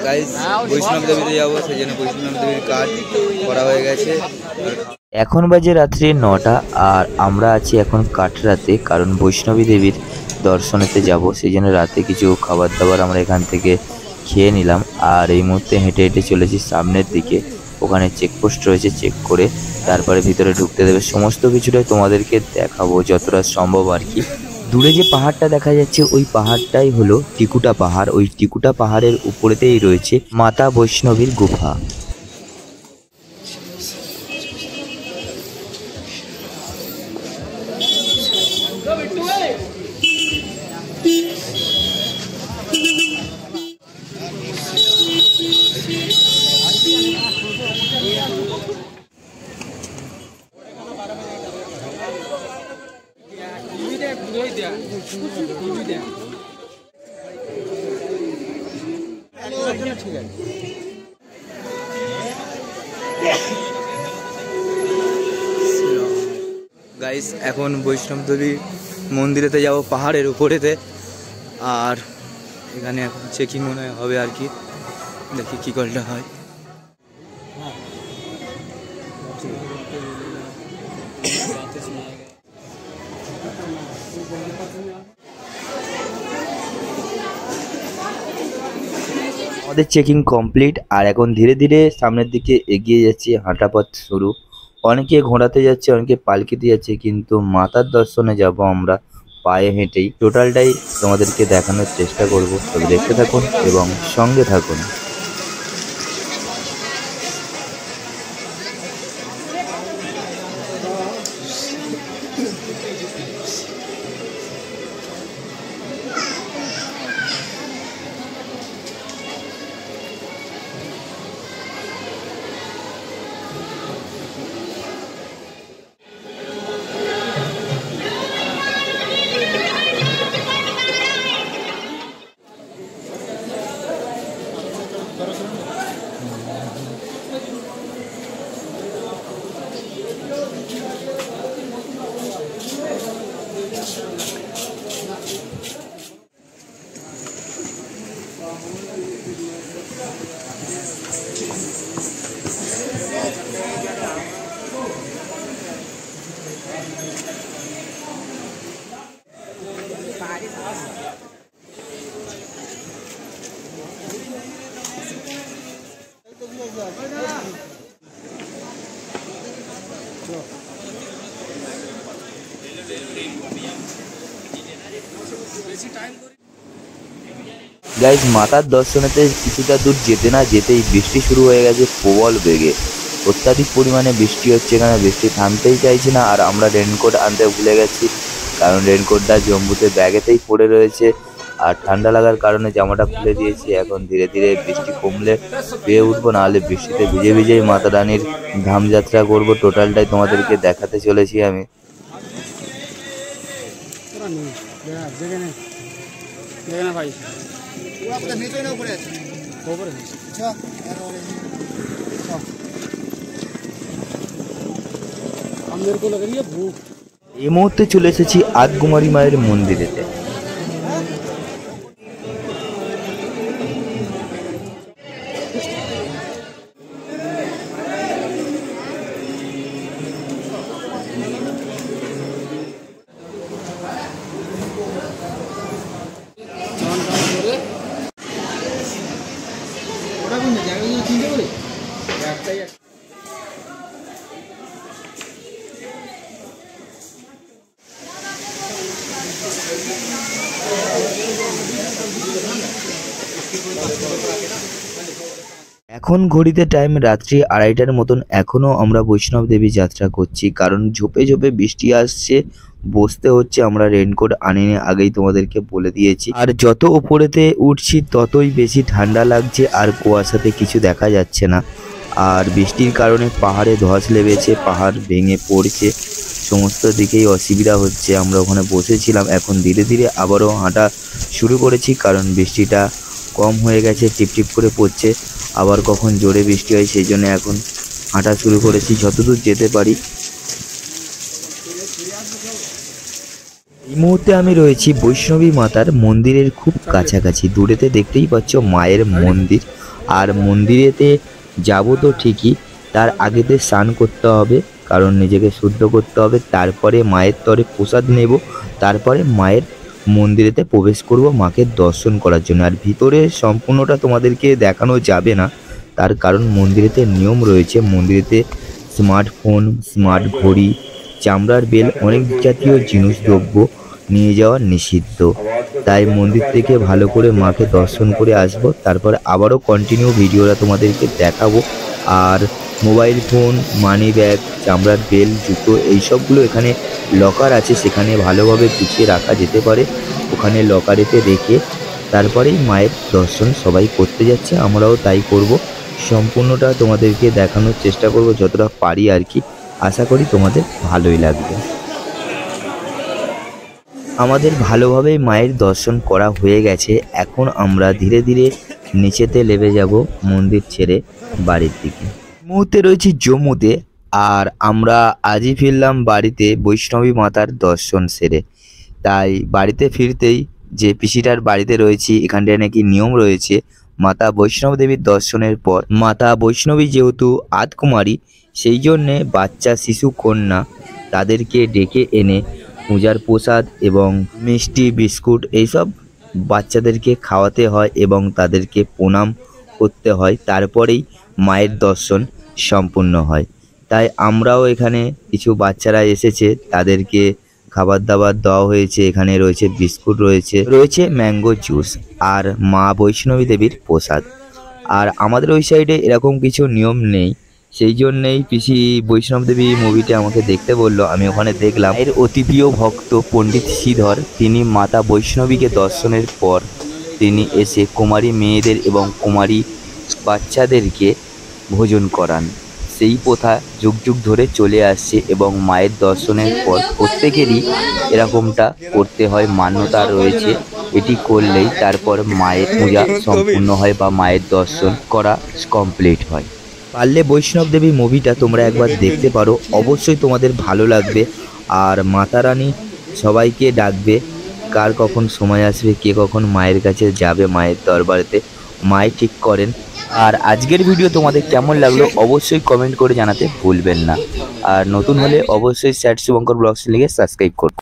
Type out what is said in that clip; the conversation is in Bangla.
গাইস বৈষ্ণব দেবীতে যাবো, সেই জন্য বৈষ্ণব দেবীর কাজ করা হয়ে গেছে। এখন বাজে রাত্রি 9টা আর আমরা আছি এখন কাটরাতে, কারণ বৈষ্ণবী দেবীর দর্শনেতে যাব। সেই জন্য রাতে কিছু খাবার দাবার আমরা এখান থেকে খেয়ে নিলাম। আর এই মুহূর্তে হেঁটে হেঁটে চলেছি সামনের দিকে। ওখানে চেকপোস্ট রয়েছে, চেক করে তারপরে ভিতরে ঢুকতে দেবে। সমস্ত কিছুটাই তোমাদেরকে দেখাবো যতটা সম্ভব আর কি। দূরে যে পাহাড়টা দেখা যাচ্ছে ওই পাহাড়টাই হলো টিকুটা পাহাড়। ওই টিকুটা পাহাড়ের উপরেতেই রয়েছে মাতা বৈষ্ণবীর গুফা। গাইস এখন বৈষ্ণব দেবী মন্দিরেতে যাব পাহাড়ের উপরেতে। আর এখানে এখন চেকিং মনে হবে আর কি, দেখি কী করলে হয়। আমাদের চেকিং কমপ্লিট আর এখন ধীরে ধীরে সামনের দিকে এগিয়ে যাচ্ছি, হাঁটা পথ শুরু। অনেকে ঘোড়াতে যাচ্ছে, অনেকে পালকিতে যাচ্ছে, কিন্তু মাতার দর্শনে যাব আমরা পায়ে হেঁটেই। টোটালটাই তোমাদেরকে দেখানোর চেষ্টা করব, তবে দেখতে থাকুন এবং সঙ্গে থাকুন। গাইজ মাতার দর্শনেতে কিছুটা দূর যেতে না যেতেই বৃষ্টি শুরু হয়ে গেছে প্রবল বেগে। অত্যাধিক পরিমাণে বৃষ্টি হচ্ছে, এখানে বৃষ্টি থামতেই চাইছে না। আর আমরা রেনকোট আনতে ভুলে গেছি, কারণ রেনকোটটা জম্বুতে ব্যাগেতেই পড়ে রয়েছে। আর ঠান্ডা লাগার কারণে জামাটা খুলে দিয়েছি। এখন ধীরে ধীরে বৃষ্টি কমলে বেয়ে উঠবো, নাহলে বৃষ্টিতে ভিজে ভিজেই মাতা রানীর ধামযাত্রা করবো। টোটালটাই তোমাদেরকে দেখাতে চলেছি আমি। এই মুহূর্তে চলে এসেছি আদকুমারী মায়ের মন্দিরেতে। এখন ঘড়িতে টাইম রাত্রি 2:30টার মতন। এখনো আমরা বৈষ্ণব দেবী যাত্রা করছি, কারণ ঝোপে ঝোপে বৃষ্টি আসছে, বসতে হচ্ছে। আমরা রেনকোট আনিনি, আগেই তোমাদেরকে বলে দিয়েছি। আর যত উপরেতে উঠছি ততই বেশি ঠান্ডা লাগছে, আর কুয়াশাতে কিছু দেখা যাচ্ছে না। আর বৃষ্টির কারণে পাহাড়ে ধস লেগেছে, পাহাড় ভেঙে পড়ছে, সমস্ত দিকেই অসুবিধা হচ্ছে। আমরা ওখানে বসেছিলাম, এখন ধীরে ধীরে আবারও হাঁটা শুরু করেছি, কারণ বৃষ্টিটা কম হয়ে গেছে, টিপটিপ করে পড়ছে। আবার কখন জোরে বৃষ্টি হয়, সেই জন্য এখন হাঁটা শুরু করেছি যতদূর যেতে পারি। এই মুহূর্তে আমি রয়েছি বৈষ্ণবী মাতার মন্দিরের খুব কাছাকাছি। দূরেতে দেখতেই পাচ্ছ মায়ের মন্দির, আর মন্দিরেতে যাব তো ঠিকই, তার আগেতে স্নান করতে হবে, কারণ নিজেকে শুদ্ধ করতে হবে। তারপরে মায়ের তরে প্রসাদ নেব, তারপরে মায়ের মন্দিরেতে প্রবেশ করব মাকে দর্শন করার জন্য। আর ভিতরে সম্পূর্ণটা তোমাদেরকে দেখানো যাবে না, তার কারণ মন্দিরেতে নিয়ম রয়েছে। মন্দিরেতে স্মার্টফোন, স্মার্ট ঘড়ি, চামড়ার বেল, অনেক জাতীয় জিনিস দ্রব্য নিয়ে যাওয়া নিষিদ্ধ। তাই মন্দির থেকে ভালো করে মাকে দর্শন করে আসব, তারপরে আবারও কন্টিনিউ ভিডিওটা তোমাদেরকে দেখাবো। আর মোবাইল ফোন, মানি ব্যাগ, চামড়ার বেল, জুতো এইসবগুলো এখানে লকার আছে, সেখানে ভালোভাবে গুছিয়ে রাখা যেতে পারে। ওখানে লকারেতে রেখে তারপরেই মায়ের দর্শন সবাই করতে যাচ্ছে, আমরাও তাই করব। সম্পূর্ণটা তোমাদেরকে দেখানোর চেষ্টা করব যতটা পারি আর কি। আশা করি তোমাদের ভালোই লাগবে। আমাদের ভালোভাবেই মায়ের দর্শন করা হয়ে গেছে। এখন আমরা ধীরে ধীরে নিচেতে নেমে যাব মন্দির ছেড়ে বাড়ির দিকে। মুহূর্তে রয়েছি জম্মুতে, আর আমরা আজই ফিরলাম বাড়িতে বৈষ্ণবী মাতার দর্শন সেরে। তাই বাড়িতে ফিরতেই যে পিসিটার বাড়িতে রয়েছি, এখানটায় নাকি নিয়ম রয়েছে মাতা বৈষ্ণব দেবীর দর্শনের পর, মাতা বৈষ্ণবী যেহেতু আদকুমারী, সেই জন্যে বাচ্চা শিশু কন্যা তাদেরকে ডেকে এনে পূজার প্রসাদ এবং মিষ্টি বিস্কুট এইসব বাচ্চাদেরকে খাওয়াতে হয় এবং তাদেরকে প্রণাম করতে হয়, তারপরেই মায়ের দর্শন সম্পূর্ণ হয়। তাই আমরাও এখানে কিছু বাচ্চারা এসেছে, তাদেরকে খাবার দাবার দেওয়া হয়েছে। এখানে রয়েছে বিস্কুট, রয়েছে ম্যাঙ্গো জুস আর মা বৈষ্ণবী দেবীর প্রসাদ। আর আমাদের ওই সাইডে এরকম কিছু নিয়ম নেই, সেই জন্যেই পিসি বৈষ্ণব দেবী মুভিটা আমাকে দেখতে বললো, আমি ওখানে দেখলাম। এর অতি প্রিয় ভক্ত পণ্ডিত শ্রীধর, তিনি মাতা বৈষ্ণবীকে দর্শনের পর তিনি এসে কুমারী মেয়েদের এবং কুমারী বাচ্চাদেরকে ভোজন করান। সেই প্রথা যুগ যুগ ধরে চলে আসছে এবং মায়ের দর্শনের পর প্রত্যেকেরই এরকমটা করতে হয়, মান্যতা রয়েছে। এটি করলেই তারপর মায়ের পূজা সম্পূর্ণ হয় বা মায়ের দর্শন করা কমপ্লিট হয়। পারলে বৈষ্ণব দেবী মুভিটা তোমরা একবার দেখতে পারো, অবশ্যই তোমাদের ভালো লাগবে। আর মাতা রানী সবাইকে ডাকবে, কার কখন সময় আসবে, কে কখন মায়ের কাছে যাবে, মায়ের দরবারেতে মাই ঠিক করেন। আর আজকের ভিডিও তোমাদের কেমন লাগলো অবশ্যই কমেন্ট করে জানাতে ভুলবেন না। আর নতুন হলে অবশ্যই স্যাট শুভঙ্কর ব্লগস লিখে সাবস্ক্রাইব করুন।